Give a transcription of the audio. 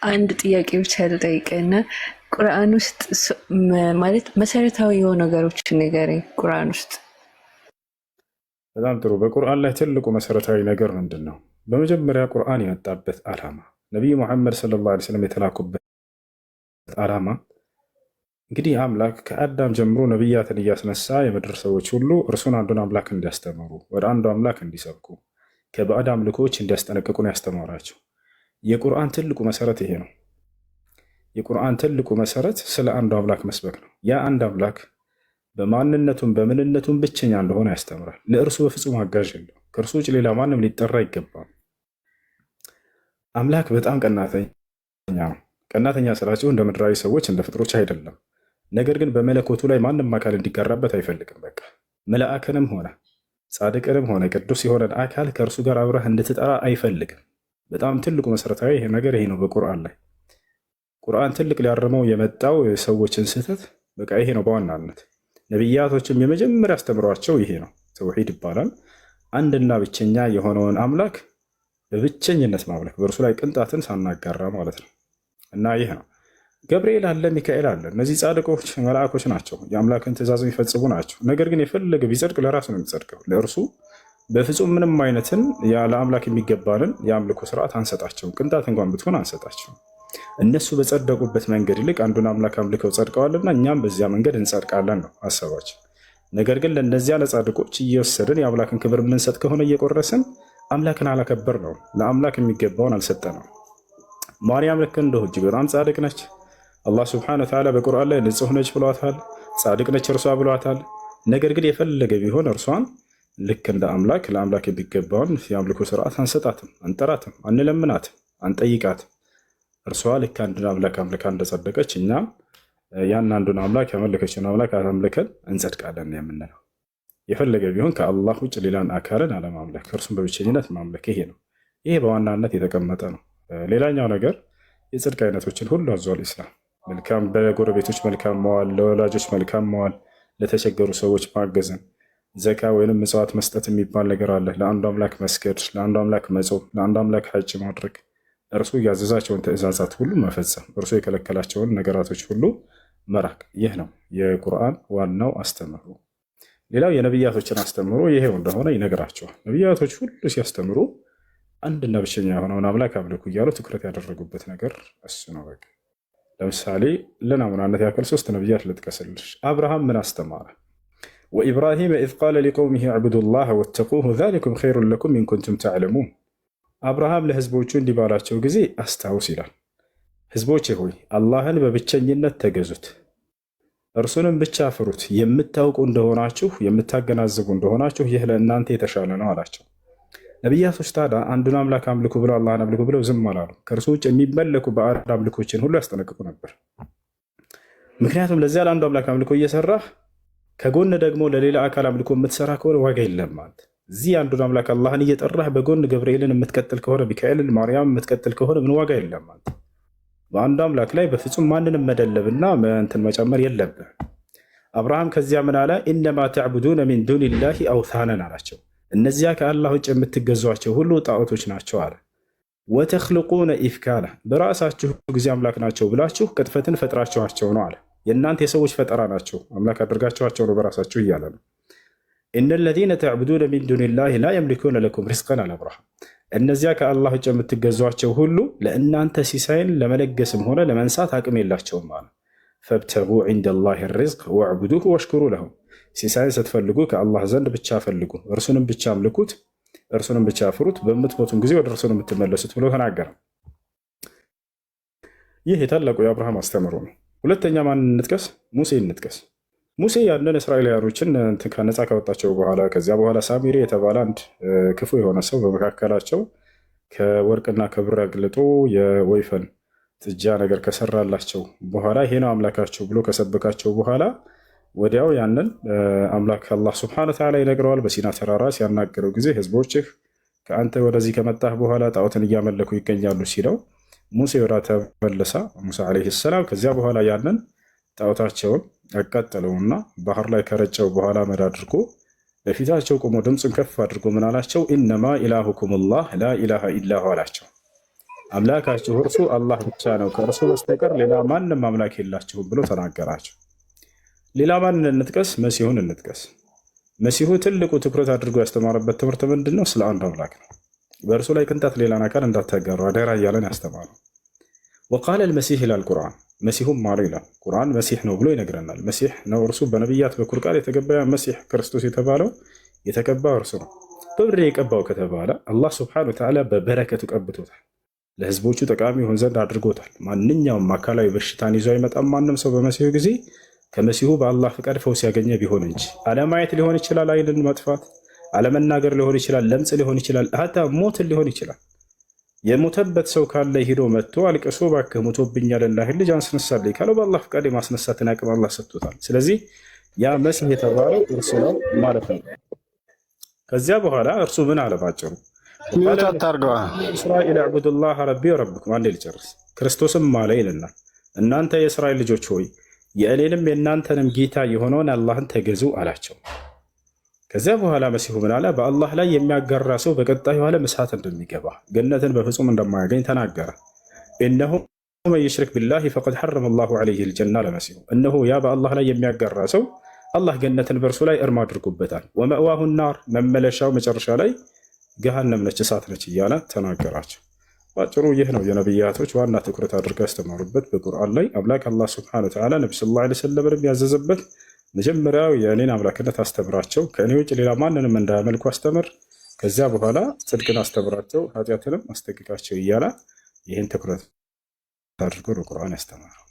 አንድ ጥያቄ ብቻ ልጠይቅህና ቁርአን ውስጥ ማለት መሰረታዊ የሆኑ ነገሮችን ንገረኝ። ቁርአን ውስጥ በጣም ጥሩ። በቁርአን ላይ ትልቁ መሰረታዊ ነገር ምንድን ነው? በመጀመሪያ ቁርአን የመጣበት ዓላማ ነቢዩ ሙሐመድ ሰለላሁ ዐለይሂ ወሰለም የተላኩበት ዓላማ እንግዲህ አምላክ ከአዳም ጀምሮ ነቢያትን እያስነሳ የምድር ሰዎች ሁሉ እርሱን አንዱን አምላክ እንዲያስተምሩ፣ ወደ አንዱ አምላክ እንዲሰብኩ፣ ከባዕድ አምልኮች እንዲያስጠነቅቁን ያስተማራቸው። የቁርአን ትልቁ መሰረት ይሄ ነው። የቁርአን ትልቁ መሰረት ስለ አንዱ አምላክ መስበክ ነው። ያ አንድ አምላክ በማንነቱም በምንነቱም ብቸኛ እንደሆነ ያስተምራል። ለእርሱ በፍጹም አጋዥ የለው። ከእርሱ ውጭ ሌላ ማንም ሊጠራ አይገባም። አምላክ በጣም ቀናተኛ ነው። ቀናተኛ ስላቸው እንደ ምድራዊ ሰዎች እንደ ፍጥሮች አይደለም። ነገር ግን በመለኮቱ ላይ ማንም አካል እንዲጋራበት አይፈልግም። በቃ መልአክንም ሆነ ጻድቅንም ሆነ ቅዱስ የሆነን አካል ከእርሱ ጋር አብረህ እንድትጠራ አይፈልግም። በጣም ትልቁ መሰረታዊ ነገር ይሄ ነው። በቁርአን ላይ ቁርአን ትልቅ ሊያርመው የመጣው የሰዎችን ስህተት በቃ ይሄ ነው በዋናነት። ነቢያቶችም የመጀመሪያ አስተምሯቸው ይሄ ነው። ተውሂድ ይባላል። አንድና ብቸኛ የሆነውን አምላክ በብቸኝነት ማምለክ፣ በእርሱ ላይ ቅንጣትን ሳናጋራ ማለት ነው። እና ይህ ነው። ገብርኤል አለ፣ ሚካኤል አለ። እነዚህ ጻድቆች መልአኮች ናቸው፣ የአምላክን ትእዛዝ የሚፈጽሙ ናቸው። ነገር ግን የፈለገ ቢጸድቅ ለራሱ ነው የሚጸድቀው። ለእርሱ በፍጹም ምንም አይነትን ለአምላክ የሚገባንን የአምልኮ ስርዓት አንሰጣቸውም። ቅንጣት እንኳን ብትሆን አንሰጣቸውም። እነሱ በጸደቁበት መንገድ ይልቅ አንዱን አምላክ አምልከው ጸድቀዋልና እኛም በዚያ መንገድ እንጸድቃለን ነው ሀሳባችን። ነገር ግን ለእነዚያ ለጻድቆች እየወሰድን የአምላክን ክብር የምንሰጥ ከሆነ እየቆረስን አምላክን አላከበር ነው፣ ለአምላክ የሚገባውን አልሰጠነው። ማርያም ልክ እንደሁ እጅግ በጣም ጻድቅ ነች። አላህ ስብሐነሁ ወተዓላ በቁርአን ላይ ንጹሕ ነች ብሏታል። ጻድቅ ነች እርሷ ብሏታል። ነገር ግን የፈለገ ቢሆን እርሷን ልክ እንደ አምላክ ለአምላክ የሚገባውን የአምልኮ ስርዓት አንሰጣትም፣ አንጠራትም፣ አንለምናትም፣ አንጠይቃትም። እርሷ ልክ አንዱን አምላክ አምልካ እንደጸደቀች እኛም ያን አንዱን አምላክ ያመለከችን አምላክ አምልከን እንጸድቃለን የምንለው። የፈለገ ቢሆን ከአላህ ውጭ ሌላን አካልን አለማምለክ፣ እርሱን በብቸኝነት ማምለክ፣ ይሄ ነው። ይሄ በዋናነት የተቀመጠ ነው። ሌላኛው ነገር የጽድቅ አይነቶችን ሁሉ አዟል ኢስላም። መልካም በጎረቤቶች መልካም መዋል፣ ለወላጆች መልካም መዋል፣ ለተቸገሩ ሰዎች ማገዝን፣ ዘካ ወይንም ምጽዋት መስጠት የሚባል ነገር አለ። ለአንዱ አምላክ መስገድ፣ ለአንዱ አምላክ መጾም፣ ለአንዱ አምላክ ሐጅ ማድረግ፣ እርሱ ያዘዛቸውን ትእዛዛት ሁሉ መፈጸም፣ እርሱ የከለከላቸውን ነገራቶች ሁሉ መራቅ። ይህ ነው የቁርአን ዋናው አስተምህሮ። ሌላው የነቢያቶችን አስተምህሮ ይሄው እንደሆነ ይነግራቸዋል። ነቢያቶች ሁሉ ሲያስተምሩ አንድና ብቸኛ የሆነውን አምላክ አምልኩ እያሉ ትኩረት ያደረጉበት ነገር እሱ ነው። በቃ ለምሳሌ ለናሙናነት ያክል 3 ነቢያት ልጥቀስልሽ። አብርሃም ምን አስተማረ? ወኢብራሂም ኢዝ ቃለ ሊቀውሚሂ ዕቡዱላህ ወተቁሁ ዛሊኩም ኸይሩን ለኩም ኢን ኩንቱም ተዕለሙን። አብርሃም ለህዝቦቹ እንዲህ ባላቸው ጊዜ አስታውስ ይላል፣ ህዝቦቼ ሆይ አላህን በብቸኝነት ተገዙት፣ እርሱንም ብቻ ፍሩት፣ የምታውቁ እንደሆናችሁ የምታገናዝቡ እንደሆናችሁ ይህ ለእናንተ የተሻለ ነው አላቸው። ነቢያቶች ታዲያ አንዱን አምላክ አምልኩ ብለው አላህን አምልኩ ብለው ዝም አላሉ። ከእርሱ ውጭ የሚመለኩ ባዕድ አምልኮችን ሁሉ ያስጠነቅቁ ነበር። ምክንያቱም ለዚያ ለአንዱ አምላክ አምልኮ እየሰራህ ከጎን ደግሞ ለሌላ አካል አምልኮ የምትሰራ ከሆነ ዋጋ የለም ማለት። እዚህ አንዱን አምላክ አላህን እየጠራህ በጎን ገብርኤልን የምትቀጥል ከሆነ፣ ሚካኤልን፣ ማርያም የምትቀጥል ከሆነ ምን ዋጋ የለም ማለት። በአንዱ አምላክ ላይ በፍጹም ማንንም መደለብና እንትን መጨመር የለብህ። አብርሃም ከዚያ ምን አለ? ኢነማ ተዕቡዱነ ሚን ዱኒላሂ አውታነን አላቸው። እነዚያ ከአላህ ውጭ የምትገዟቸው ሁሉ ጣዖቶች ናቸው አለ። ወተኽልቁነ ኢፍካነ በራሳችሁ ጊዜ አምላክ ናቸው ብላችሁ ቅጥፈትን ፈጥራችኋቸው ነው አለ። የእናንተ የሰዎች ፈጠራ ናቸው፣ አምላክ አድርጋችኋቸው ነው በራሳችሁ እያለ ነው። ኢነ ለዚነ ተዕቡዱነ ሚን ዱኒላሂ ላ የምሊኩነ ለኩም ሪዝቀን አለ አብርሃም። እነዚያ ከአላህ ውጭ የምትገዟቸው ሁሉ ለእናንተ ሲሳይን ለመለገስም ሆነ ለመንሳት አቅም የላቸውም አለ። ፈብተጉ ዒንደላሂ ሪዝቅ ወዕቡዱሁ ወሽኩሩ ለሁ። ሲሳይን ስትፈልጉ ከአላህ ዘንድ ብቻ ፈልጉ፣ እርሱንም ብቻ አምልኩት፣ እርሱንም ብቻ ፍሩት፣ በምትሞቱም ጊዜ ወደ እርሱ ነው የምትመለሱት ብሎ ተናገረ። ይህ የታላቁ የአብርሃም አስተምህሮ ነው። ሁለተኛ ማን እንጥቀስ? ሙሴ እንጥቀስ። ሙሴ ያንን እስራኤላውያኖችን ከነፃ ካወጣቸው በኋላ ከዚያ በኋላ ሳሚሪ የተባለ አንድ ክፉ የሆነ ሰው በመካከላቸው ከወርቅና ከብር አግልጦ የወይፈን ጥጃ ነገር ከሰራላቸው በኋላ ይሄ ነው አምላካቸው ብሎ ከሰበካቸው በኋላ ወዲያው ያንን አምላክ አላህ ሱብሓነሁ ወተዓላ ይነግረዋል። በሲና ተራራ ሲያናገረው ጊዜ ህዝቦችህ ከአንተ ወደዚህ ከመጣህ በኋላ ጣዖትን እያመለኩ ይገኛሉ ሲለው ሙሴ ወደ ተመለሰ ሙሳ ዓለይሂ ሰላም። ከዚያ በኋላ ያንን ጣዖታቸውን አቃጠለውና ባህር ላይ ከረጨው በኋላ መድ አድርጎ በፊታቸው ቆሞ ድምፁን ከፍ አድርጎ ምን አላቸው? ኢነማ ኢላሁኩም ላህ ላ ኢላሃ ኢላሁ አላቸው። አምላካችሁ እርሱ አላህ ብቻ ነው፣ ከእርሱ በስተቀር ሌላ ማንም አምላክ የላችሁም ብሎ ተናገራቸው። ሌላ ማንን እንጥቀስ? መሲሁን እንጥቀስ። መሲሁ ትልቁ ትኩረት አድርጎ ያስተማረበት ትምህርት ምንድን ነው? ስለ አንድ አምላክ ነው። በእርሱ ላይ ቅንጣት ሌላን አካል እንዳታጋሩ አደራ እያለን ያስተማረው። ወቃለ ልመሲህ ይላል ቁርአን። መሲሁም አለ ይላል ቁርአን። መሲህ ነው ብሎ ይነግረናል። መሲህ ነው እርሱ በነቢያት በኩል ቃል የተገባ መሲህ ክርስቶስ የተባለው የተቀባው እርሱ ነው። በምድር የቀባው ከተባለ አላህ ስብሐነሁ ወተዓላ በበረከቱ ቀብቶታል። ለህዝቦቹ ጠቃሚ ይሆን ዘንድ አድርጎታል። ማንኛውም አካላዊ በሽታን ይዞ አይመጣም ማንም ሰው በመሲሁ ጊዜ ከመሲሁ በአላህ ፍቃድ ፈውስ ያገኘ ቢሆን እንጂ። አለማየት ሊሆን ይችላል፣ አይንን መጥፋት፣ አለመናገር ሊሆን ይችላል፣ ለምጽ ሊሆን ይችላል፣ ሀታ ሞትን ሊሆን ይችላል። የሞተበት ሰው ካለ ሂዶ መጥቶ አልቅሶ እባክህ ሞቶብኛል ላህ ልጅ አስነሳልኝ ካለው በአላህ ፍቃድ የማስነሳትን አቅም አላህ ሰጥቶታል። ስለዚህ ያ መሲህ የተባለው እርሱ ነው ማለት ነው። ከዚያ በኋላ እርሱ ምን አለ ባጭሩ? እስራኤል አዕቡዱላህ ረቢ ወረብኩም። አንዴ ልጨርስ። ክርስቶስም አለ ይልናል እናንተ የእስራኤል ልጆች ሆይ የእኔንም የእናንተንም ጌታ የሆነውን አላህን ተገዙ አላቸው። ከዚያ በኋላ መሲሁ ምን አለ? በአላህ ላይ የሚያጋራ ሰው በቀጣዩ ዓለም እሳት እንደሚገባ ገነትን በፍጹም እንደማያገኝ ተናገረ። እነሆ መን ዩሽሪክ ቢላሂ ፈቀድ ሐረመ ላሁ ዐለይሂ ልጀና ለመሲሁ። እነሆ ያ በአላህ ላይ የሚያጋራ ሰው አላህ ገነትን በእርሱ ላይ እርም አድርጎበታል። ወመእዋሁ ናር፣ መመለሻው መጨረሻ ላይ ገሃነም ነች፣ እሳት ነች እያለ ተናገራቸው። ባጭሩ ይህ ነው የነቢያቶች ዋና ትኩረት አድርገው ያስተማሩበት። በቁርአን ላይ አምላክ አላህ ሱብሓነሁ ወተዓላ ነቢ ሰለላሁ ዐለይሂ ወሰለም ያዘዘበት መጀመሪያው የእኔን አምላክነት አስተምራቸው፣ ከእኔ ውጭ ሌላ ማንንም እንዳያመልኩ አስተምር፣ ከዚያ በኋላ ጽድቅን አስተምራቸው፣ ኃጢአትንም አስጠንቅቃቸው እያለ ይህን ትኩረት አድርጎ በቁርአን ያስተማረው።